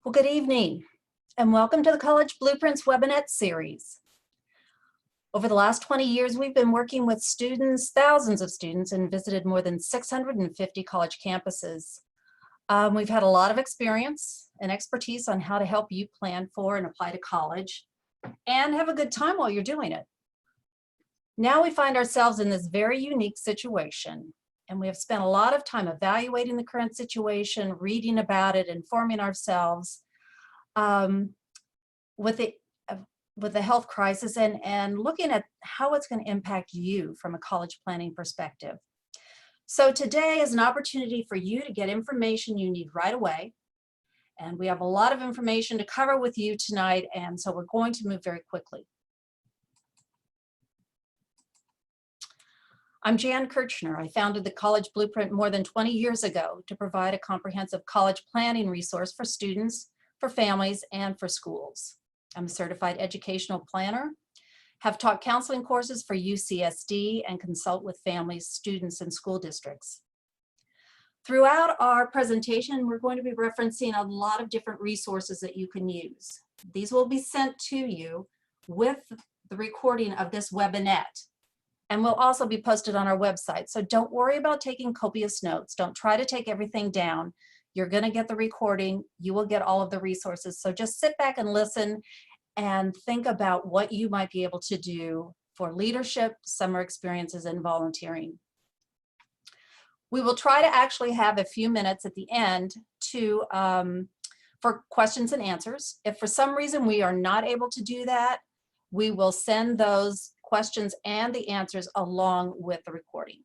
Well, good evening, and welcome to the College Blueprints Webinette series. Over the last 20 years, we've been working with students, thousands of students, and visited more than 650 college campuses. We've had a lot of experience and expertise on how to help you plan for and apply to college and have a good time while you're doing it. Now we find ourselves in this very unique situation, and we have spent a lot of time evaluating the current situation, reading about it, informing ourselves with the health crisis and looking at how it's going to impact you from a college planning perspective. So today is an opportunity for you to get information you need right away. And we have a lot of information to cover with you tonight, and so we're going to move very quickly. I'm Jan Kirchner. I founded the College Blueprint more than 20 years ago to provide a comprehensive college planning resource for students, for families, and for schools. I'm a certified educational planner, have taught counseling courses for UCSD, and consult with families, students, and school districts. Throughout our presentation, we're going to be referencing a lot of different resources that you can use. These will be sent to you with the recording of this Webinette, and will also be posted on our website. So don't worry about taking copious notes. Don't try to take everything down. You're going to get the recording. You will get all of the resources. So just sit back and listen and think about what you might be able to do for leadership, summer experiences, and volunteering. We will try to actually have a few minutes at the end for questions and answers. If for some reason we are not able to do that, we will send those questions and the answers along with the recording.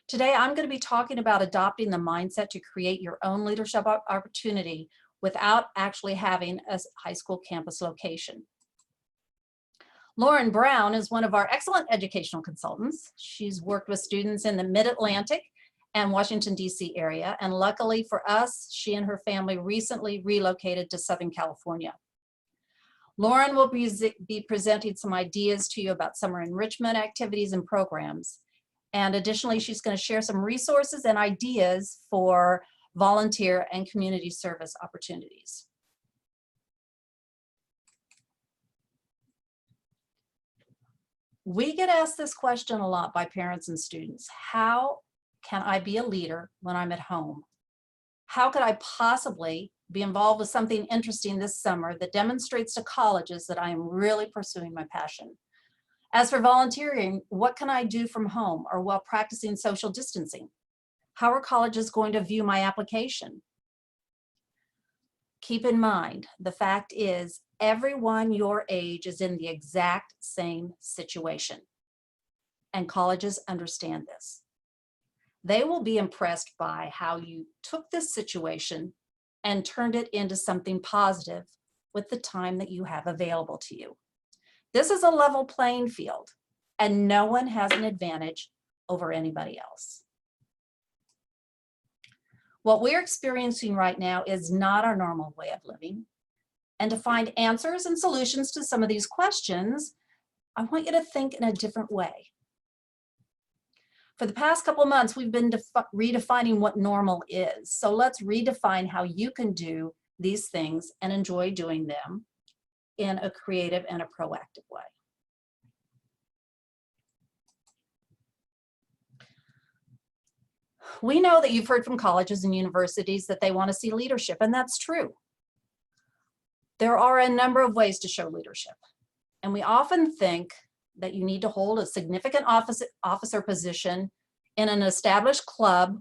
Today, I'm going to be talking about adopting the mindset to create your own leadership opportunity without actually having a high school campus location. Lauren Brown is one of our excellent educational consultants. She's worked with students in the Mid-Atlantic and Washington, D.C. area, and luckily for us, she and her family recently relocated to Southern California. Lauren will be presenting some ideas to you about summer enrichment activities and programs. And additionally, she's going to share some resources and ideas for volunteer and community service opportunities. We get asked this question a lot by parents and students. How can I be a leader when I'm at home? How could I possibly be involved with something interesting this summer that demonstrates to colleges that I am really pursuing my passion? As for volunteering, what can I do from home or while practicing social distancing? How are colleges going to view my application? Keep in mind, the fact is everyone your age is in the exact same situation, and colleges understand this. They will be impressed by how you took this situation and turned it into something positive with the time that you have available to you. This is a level playing field, and no one has an advantage over anybody else. What we're experiencing right now is not our normal way of living. And to find answers and solutions to some of these questions, I want you to think in a different way. For the past couple of months, we've been redefining what normal is. So let's redefine how you can do these things and enjoy doing them in a creative and a proactive way. We know that you've heard from colleges and universities that they want to see leadership, and that's true. There are a number of ways to show leadership, and we often think that you need to hold a significant officer position in an established club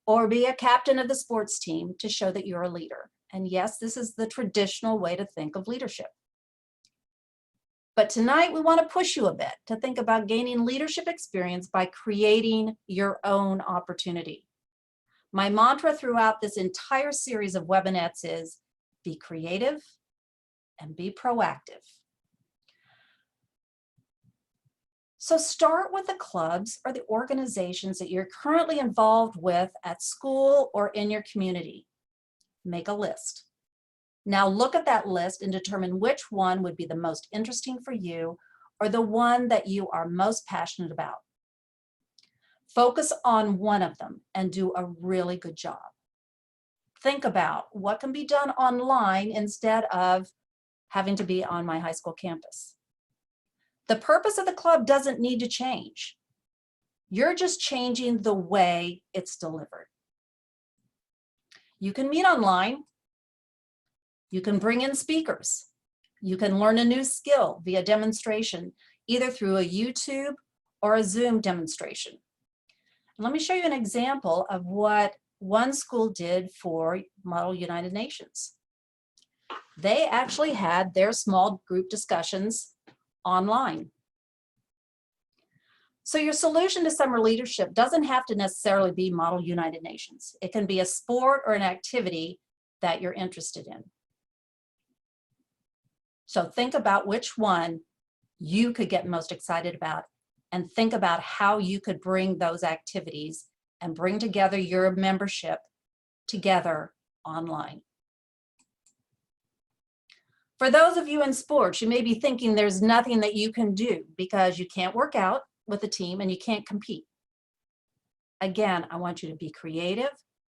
or be a captain of the sports team to show that you're a leader. And yes, this is the traditional way to think of leadership. But tonight we want to push you a bit to think about gaining leadership experience by creating your own opportunity. My mantra throughout this entire series of webinettes is be creative and be proactive. So start with the clubs or the organizations that you're currently involved with at school or in your community. Make a list. Now look at that list and determine which one would be the most interesting for you or the one that you are most passionate about. Focus on one of them and do a really good job. think about what can be done online instead of having to be on my high school campus. The purpose of the club doesn't need to change. You're just changing the way it's delivered. You can meet online. You can bring in speakers. You can learn a new skill via demonstration, either through a YouTube or a Zoom demonstration. And let me show you an example of what one school did for Model United Nations. They actually had their small group discussions online. So your solution to summer leadership doesn't have to necessarily be Model United Nations. It can be a sport or an activity that you're interested in. So think about which one you could get most excited about, and think about how you could bring those activities and bring together your membership together online. For those of you in sports, you may be thinking there's nothing that you can do because you can't work out with a team and you can't compete. Again, I want you to be creative,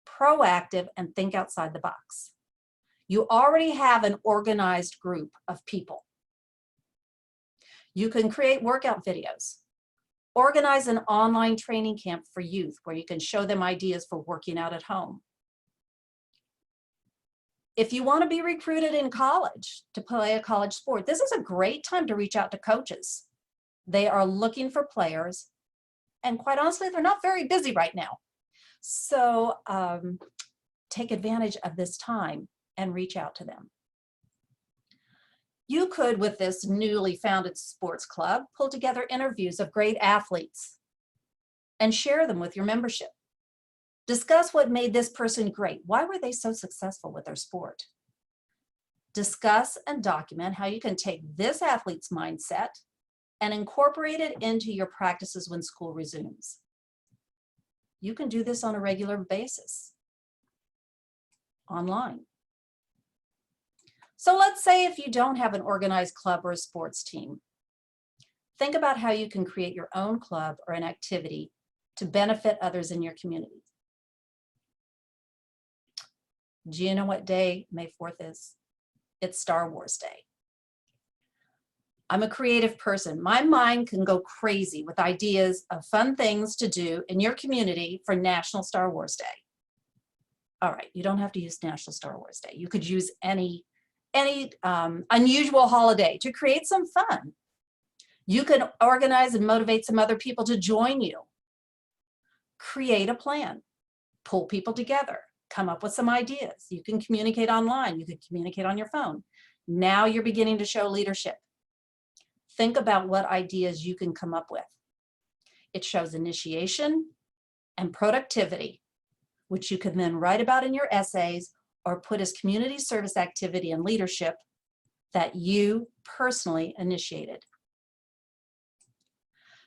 proactive, and think outside the box. You already have an organized group of people. You can create workout videos, organize an online training camp for youth where you can show them ideas for working out at home. If you want to be recruited in college to play a college sport, this is a great time to reach out to coaches. They are looking for players, and quite honestly, they're not very busy right now. So take advantage of this time and reach out to them. You could, with this newly founded sports club, pull together interviews of great athletes and share them with your membership. Discuss what made this person great. Why were they so successful with their sport? Discuss and document how you can take this athlete's mindset and incorporate it into your practices when school resumes. You can do this on a regular basis online. So let's say if you don't have an organized club or a sports team, think about how you can create your own club or an activity to benefit others in your community. Do you know what day May 4th is? It's Star Wars Day. I'm a creative person. My mind can go crazy with ideas of fun things to do in your community for National Star Wars Day. All right, you don't have to use National Star Wars Day. You could use any unusual holiday to create some fun. You can organize and motivate some other people to join you. Create a plan, pull people together, come up with some ideas. You can communicate online, you can communicate on your phone. Now you're beginning to show leadership. Think about what ideas you can come up with. It shows initiation and productivity, which you can then write about in your essays or put as community service activity and leadership that you personally initiated.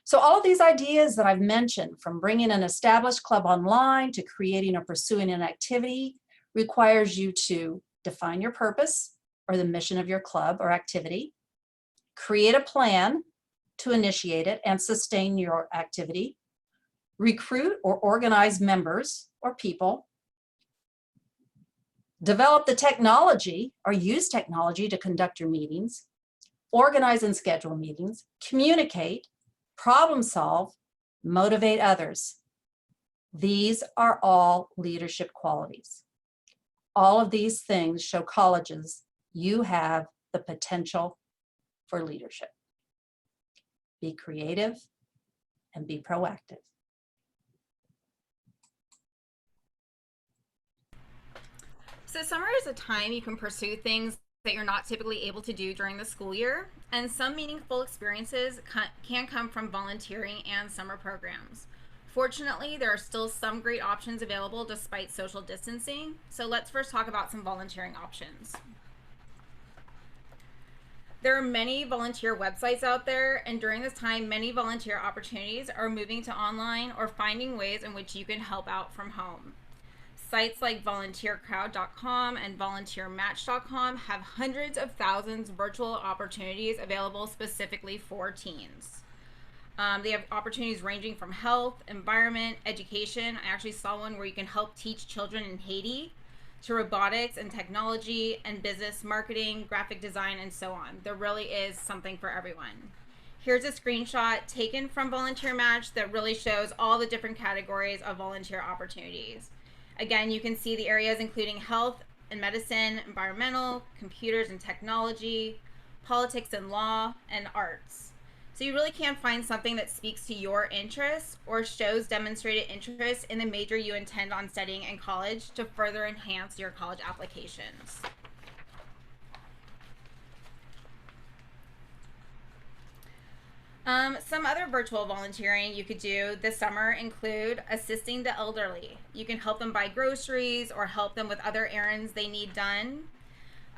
So all of these ideas that I've mentioned, from bringing an established club online to creating or pursuing an activity, requires you to define your purpose or the mission of your club or activity, create a plan to initiate it and sustain your activity, recruit or organize members or people, develop the technology or use technology to conduct your meetings, organize and schedule meetings, communicate, problem solve, motivate others. These are all leadership qualities. All of these things show colleges you have the potential for leadership. Be creative and be proactive. So summer is a time you can pursue things that you're not typically able to do during the school year, and some meaningful experiences can come from volunteering and summer programs. Fortunately, there are still some great options available despite social distancing. So let's first talk about some volunteering options. There are many volunteer websites out there, and during this time, many volunteer opportunities are moving to online or finding ways in which you can help out from home. Sites like volunteercrowd.com and volunteermatch.com have hundreds of thousands of virtual opportunities available specifically for teens. They have opportunities ranging from health, environment, education. I actually saw one where you can help teach children in Haiti. to robotics and technology and business marketing, graphic design, and so on. There really is something for everyone. Here's a screenshot taken from Volunteer Match that really shows all the different categories of volunteer opportunities. Again, you can see the areas including health and medicine, environmental, computers and technology, politics and law, and arts. So you really can't find something that speaks to your interests or shows demonstrated interest in the major you intend on studying in college to further enhance your college applications. Some other virtual volunteering you could do this summer include assisting the elderly. You can help them buy groceries or help them with other errands they need done.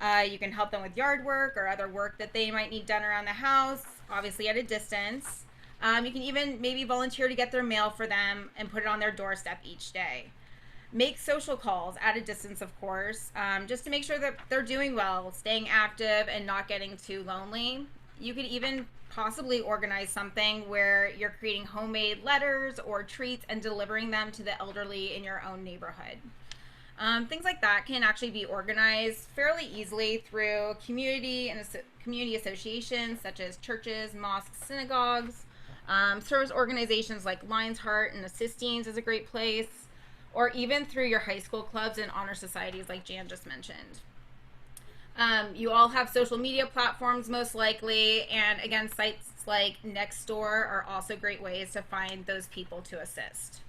You can help them with yard work or other work that they might need done around the house, obviously at a distance. You can even maybe volunteer to get their mail for them and put it on their doorstep each day. Make social calls at a distance, of course, just to make sure that they're doing well, staying active, and not getting too lonely. You could even possibly organize something where you're creating homemade letters or treats and delivering them to the elderly in your own neighborhood. Things like that can actually be organized fairly easily through community and community associations such as churches, mosques, synagogues. Service organizations like Lions Heart and Assistines is a great place, or even through your high school clubs and honor societies like Jan just mentioned. You all have social media platforms most likely, and again, sites like Nextdoor are also great ways to find those people to assist.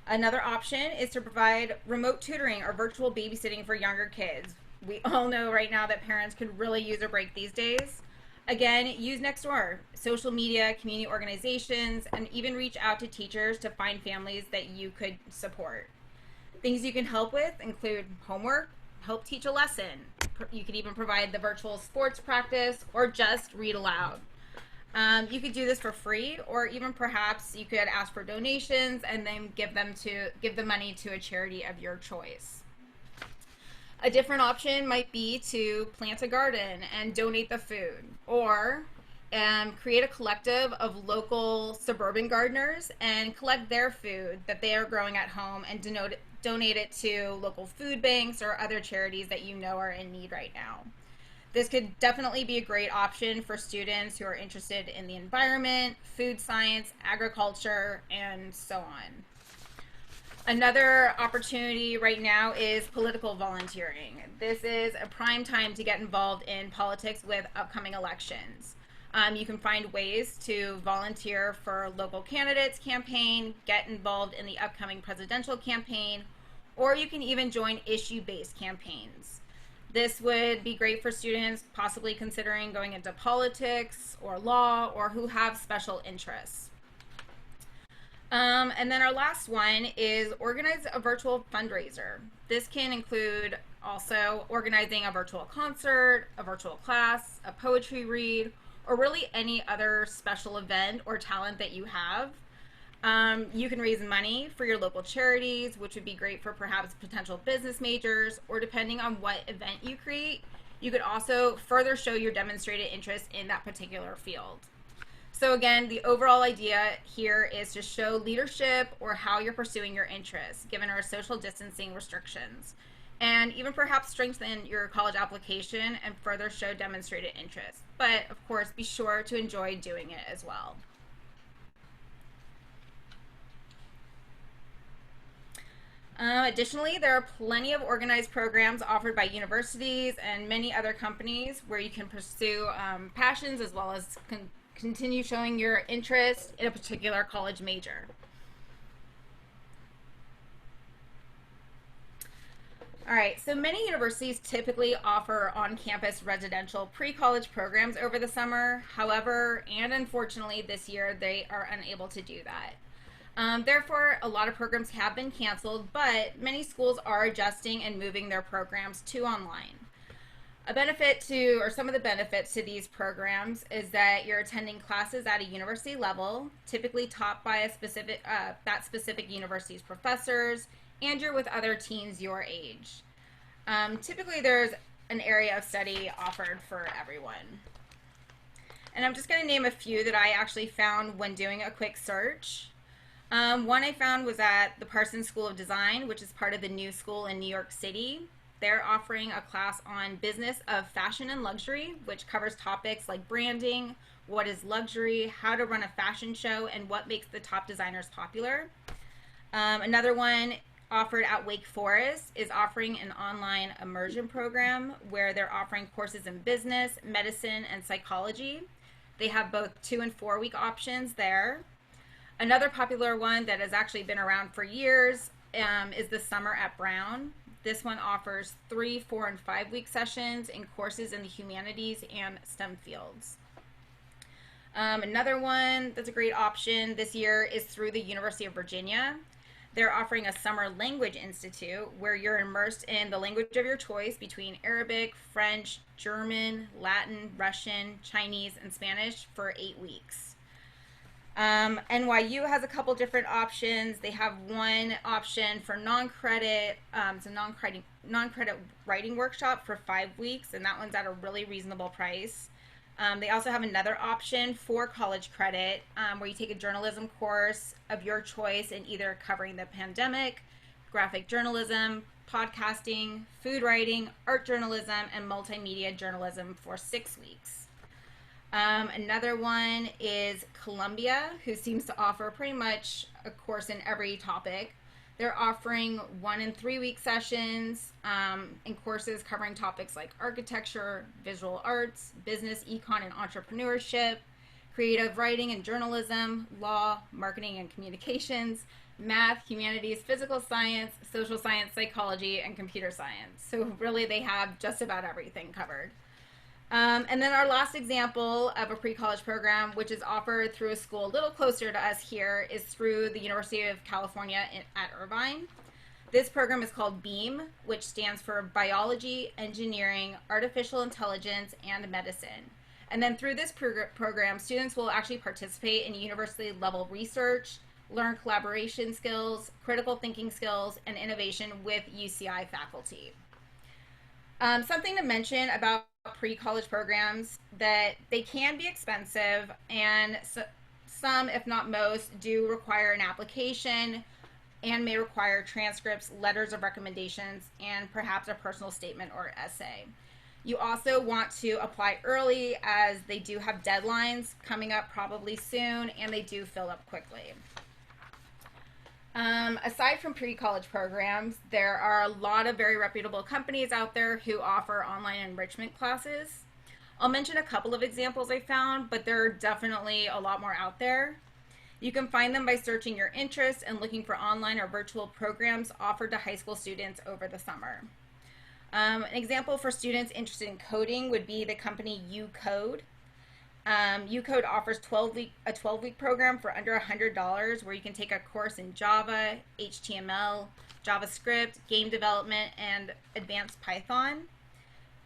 Another option is to provide remote tutoring or virtual babysitting for younger kids. We all know right now that parents could really use a break these days. Again, use Nextdoor, social media, community organizations, and even reach out to teachers to find families that you could support. Things you can help with include homework, help teach a lesson. You could even provide the virtual sports practice or just read aloud. You could do this for free, or even perhaps you could ask for donations and then give the money to a charity of your choice. A different option might be to plant a garden and donate the food, or create a collective of local suburban gardeners and collect their food that they are growing at home and donate it to local food banks or other charities that you know are in need right now. This could definitely be a great option for students who are interested in the environment, food science, agriculture, and so on. Another opportunity right now is political volunteering. This is a prime time to get involved in politics with upcoming elections. You can find ways to volunteer for local candidates campaign, get involved in the upcoming presidential campaign, or you can even join issue-based campaigns. This would be great for students possibly considering going into politics or law, or who have special interests. And then our last one is organize a virtual fundraiser. This can include also organizing a virtual concert, a virtual class, a poetry read, or really any other special event or talent that you have. You can raise money for your local charities, which would be great for perhaps potential business majors, or depending on what event you create, you could also further show your demonstrated interest in that particular field. So again, the overall idea here is to show leadership or how you're pursuing your interests, given our social distancing restrictions, and even perhaps strengthen your college application and further show demonstrated interest. But of course, be sure to enjoy doing it as well. Additionally, there are plenty of organized programs offered by universities and many other companies where you can pursue passions as well as continue showing your interest in a particular college major. All right, so many universities typically offer on-campus residential pre-college programs over the summer. However, and unfortunately this year, they are unable to do that. Therefore, a lot of programs have been canceled, but many schools are adjusting and moving their programs to online. Some of the benefits to these programs is that you're attending classes at a university level, typically taught by that specific university's professors, and you're with other teens your age. Typically, there's an area of study offered for everyone. And I'm just going to name a few that I actually found when doing a quick search. One I found was at the Parsons School of Design, which is part of the New School in New York City. They're offering a class on business of fashion and luxury, which covers topics like branding, what is luxury, how to run a fashion show, and what makes the top designers popular. Another one offered at Wake Forest is offering an online immersion program where they're offering courses in business, medicine, and psychology. They have both 2 and 4 week options there. Another popular one that has actually been around for years is the Summer at Brown. This one offers 3, 4, and 5 week sessions in courses in the humanities and STEM fields. Another one that's a great option this year is through the University of Virginia. They're offering a summer language institute where you're immersed in the language of your choice between Arabic, French, German, Latin, Russian, Chinese, and Spanish for 8 weeks. NYU has a couple different options. They have one option for non-credit, non-credit writing workshop for 5 weeks, and that one's at a really reasonable price. They also have another option for college credit where you take a journalism course of your choice in either covering the pandemic, graphic journalism, podcasting, food writing, art journalism, and multimedia journalism for 6 weeks. Another one is Columbia, who seems to offer pretty much a course in every topic. They're offering 1 and 3 week sessions in courses covering topics like architecture, visual arts, business, econ, and entrepreneurship, creative writing and journalism, law, marketing and communications, math, humanities, physical science, social science, psychology, and computer science. So really they have just about everything covered. And then our last example of a pre-college program, which is offered through a school a little closer to us here, is through the University of California at Irvine. This program is called BEAM, which stands for Biology, Engineering, Artificial Intelligence, and Medicine. And then through this program, students will actually participate in university-level research, learn collaboration skills, critical thinking skills, and innovation with UCI faculty. Something to mention about pre-college programs that they can be expensive, and some, if not most, do require an application and may require transcripts, letters of recommendations, and perhaps a personal statement or essay. You also want to apply early as they do have deadlines coming up probably soon, and they do fill up quickly. Aside from pre-college programs, there are a lot of very reputable companies out there who offer online enrichment classes. I'll mention a couple of examples I found, but there are definitely a lot more out there. You can find them by searching your interests and looking for online or virtual programs offered to high school students over the summer. An example for students interested in coding would be the company UCode. UCode offers a 12-week program for under $100 where you can take a course in Java, HTML, JavaScript, game development, and advanced Python.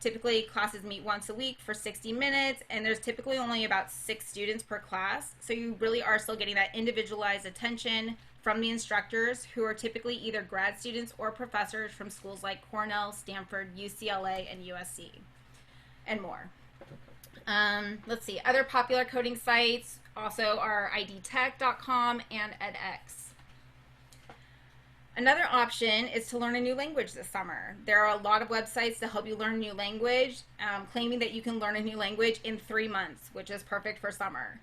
Typically, classes meet once a week for 60 minutes, and there's typically only about 6 students per class, so you really are still getting that individualized attention from the instructors, who are typically either grad students or professors from schools like Cornell, Stanford, UCLA, and USC, and more. Let's see, other popular coding sites also are idtech.com and edX. Another option is to learn a new language this summer. There are a lot of websites to help you learn a new language, claiming that you can learn a new language in 3 months, which is perfect for summer.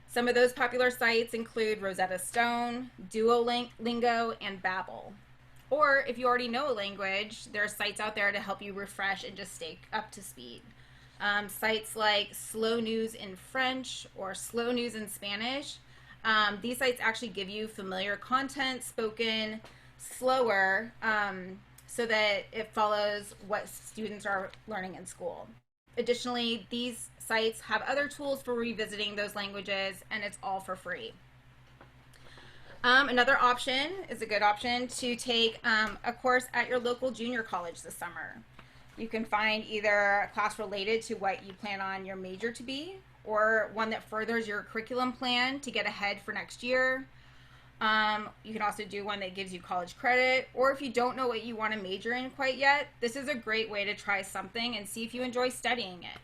Some of those popular sites include Rosetta Stone, Duolingo, and Babbel. Or if you already know a language, there are sites out there to help you refresh and just stay up to speed. Sites like Slow News in French or Slow News in Spanish. These sites actually give you familiar content spoken slower so that it follows what students are learning in school. Additionally, these sites have other tools for revisiting those languages, and it's all for free. Another option is a good option to take a course at your local junior college this summer. You can find either a class related to what you plan on your major to be, or one that furthers your curriculum plan to get ahead for next year. You can also do one that gives you college credit, or if you don't know what you want to major in quite yet, this is a great way to try something and see if you enjoy studying it.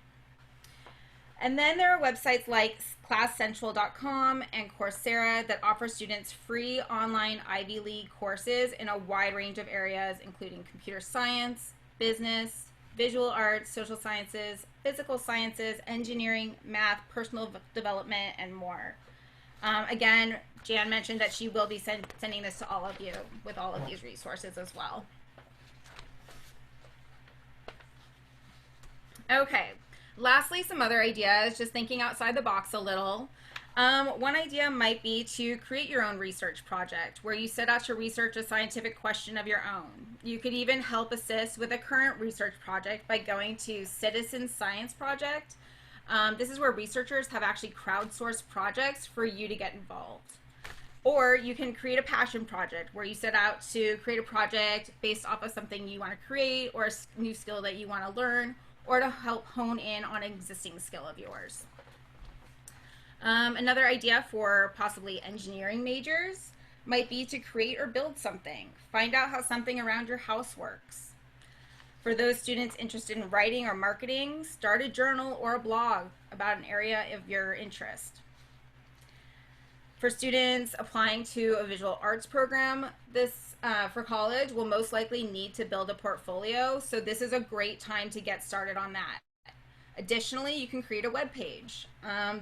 And then there are websites like ClassCentral.com and Coursera that offer students free online Ivy League courses in a wide range of areas, including computer science, business, visual arts, social sciences, physical sciences, engineering, math, personal development, and more. Again, Jan mentioned that she will be sending this to all of you with all of these resources as well. Okay, lastly, some other ideas, just thinking outside the box a little. One idea might be to create your own research project where you set out to research a scientific question of your own. You could even help assist with a current research project by going to Citizen Science Project. This is where researchers have actually crowdsourced projects for you to get involved. Or you can create a passion project where you set out to create a project based off of something you want to create or a new skill that you want to learn, or to help hone in on an existing skill of yours. Another idea for possibly engineering majors might be to create or build something. Find out how something around your house works. For those students interested in writing or marketing, start a journal or a blog about an area of your interest. For students applying to a visual arts program, this for college will most likely need to build a portfolio, so this is a great time to get started on that. Additionally, you can create a web page.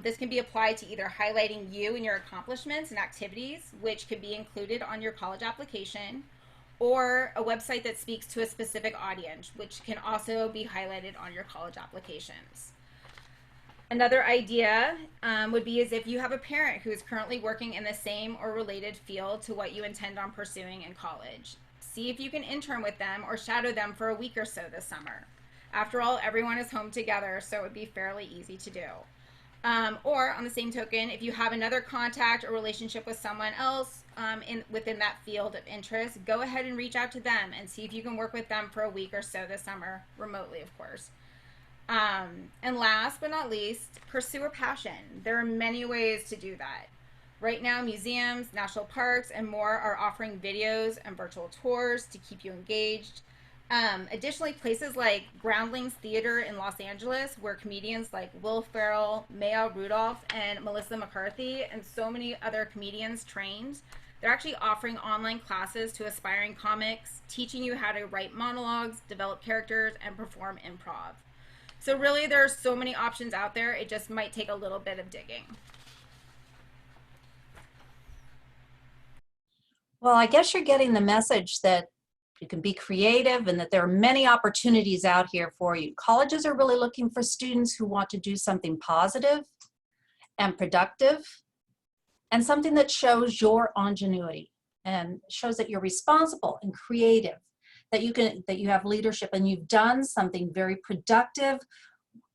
This can be applied to either highlighting you and your accomplishments and activities, which could be included on your college application, or a website that speaks to a specific audience, which can also be highlighted on your college applications. Another idea would be as if you have a parent who is currently working in the same or related field to what you intend on pursuing in college. See if you can intern with them or shadow them for a week or so this summer. After all, everyone is home together, so it would be fairly easy to do. Or on the same token, if you have another contact or relationship with someone else within that field of interest, go ahead and reach out to them and see if you can work with them for a week or so this summer, remotely, of course. And last but not least, pursue a passion. There are many ways to do that. Right now, museums, national parks, and more are offering videos and virtual tours to keep you engaged. Additionally, places like Groundlings Theater in Los Angeles, where comedians like Will Ferrell, Maya Rudolph, and Melissa McCarthy, and so many other comedians trained, they're actually offering online classes to aspiring comics, teaching you how to write monologues, develop characters, and perform improv. So really, there are so many options out there. It just might take a little bit of digging. Well, I guess you're getting the message that you can be creative and that there are many opportunities out here for you. Colleges are really looking for students who want to do something positive and productive and something that shows your ingenuity and shows that you're responsible and creative, that you have leadership and you've done something very productive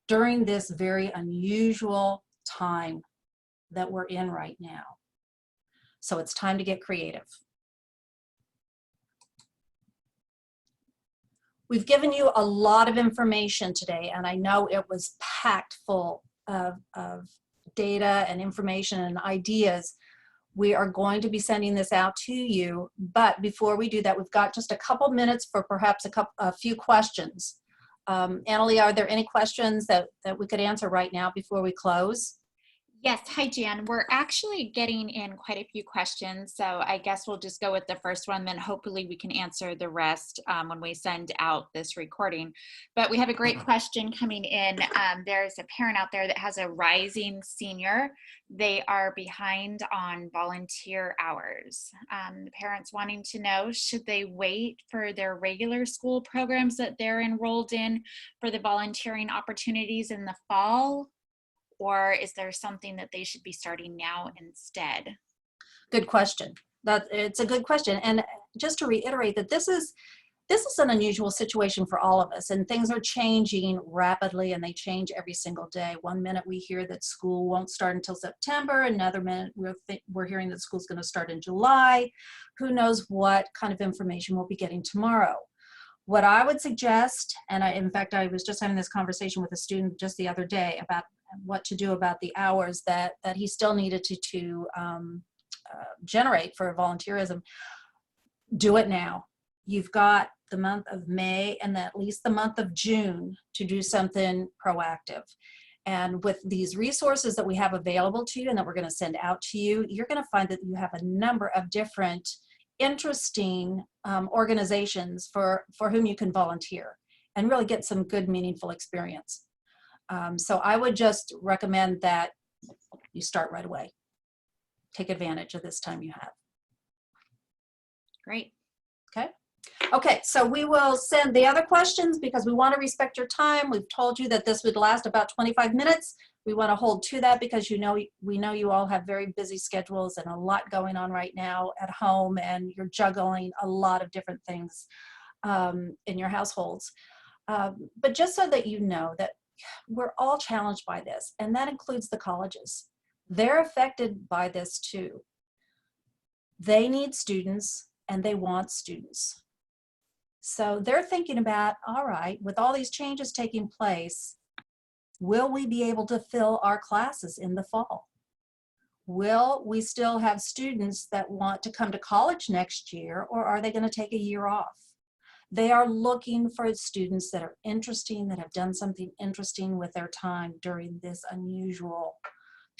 during this very unusual time that we're in right now. So it's time to get creative. We've given you a lot of information today, and I know it was packed full of data and information and ideas. We are going to be sending this out to you, but before we do that, we've got just a couple minutes for perhaps a few questions. Annalie, are there any questions that we could answer right now before we close? Yes, hi Jan. We're actually getting in quite a few questions, so I guess we'll just go with the first one, then hopefully we can answer the rest when we send out this recording. But we have a great question coming in. There's a parent out there that has a rising senior. They are behind on volunteer hours. The parent's wanting to know, should they wait for their regular school programs that they're enrolled in for the volunteering opportunities in the fall? Or is there something that they should be starting now instead? Good question. It's a good question. And just to reiterate that this is an unusual situation for all of us, and things are changing rapidly, and they change every single day. One minute we hear that school won't start until September, another minute we're hearing that school's going to start in July. Who knows what kind of information we'll be getting tomorrow. What I would suggest, and in fact, I was just having this conversation with a student just the other day about what to do about the hours that he still needed to generate for volunteerism. Do it now. You've got the month of May and at least the month of June to do something proactive. And with these resources that we have available to you and that we're going to send out to you, you're going to find that you have a number of different interesting organizations for whom you can volunteer and really get some good, meaningful experience. So I would just recommend that you start right away. Take advantage of this time you have. Great. Okay, so we will send the other questions because we want to respect your time. We've told you that this would last about 25 minutes. We want to hold to that because we know you all have very busy schedules and a lot going on right now at home, and you're juggling a lot of different things in your households. But just so that you know that we're all challenged by this, and that includes the colleges. They're affected by this too. They need students and they want students. So they're thinking about, all right, with all these changes taking place, will we be able to fill our classes in the fall? Will we still have students that want to come to college next year, or are they going to take a year off? They are looking for students that are interesting, that have done something interesting with their time during this unusual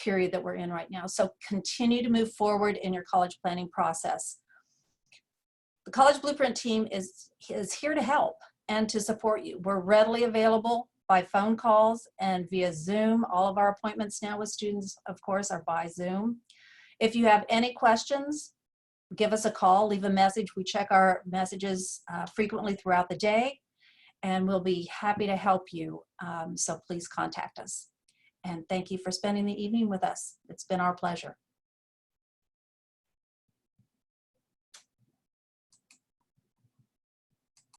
period that we're in right now. So continue to move forward in your college planning process. The College Blueprint team is here to help and to support you. We're readily available by phone calls and via Zoom. All of our appointments now with students, of course, are by Zoom. If you have any questions, give us a call, leave a message. We check our messages frequently throughout the day, and we'll be happy to help you. So please contact us. And thank you for spending the evening with us. It's been our pleasure.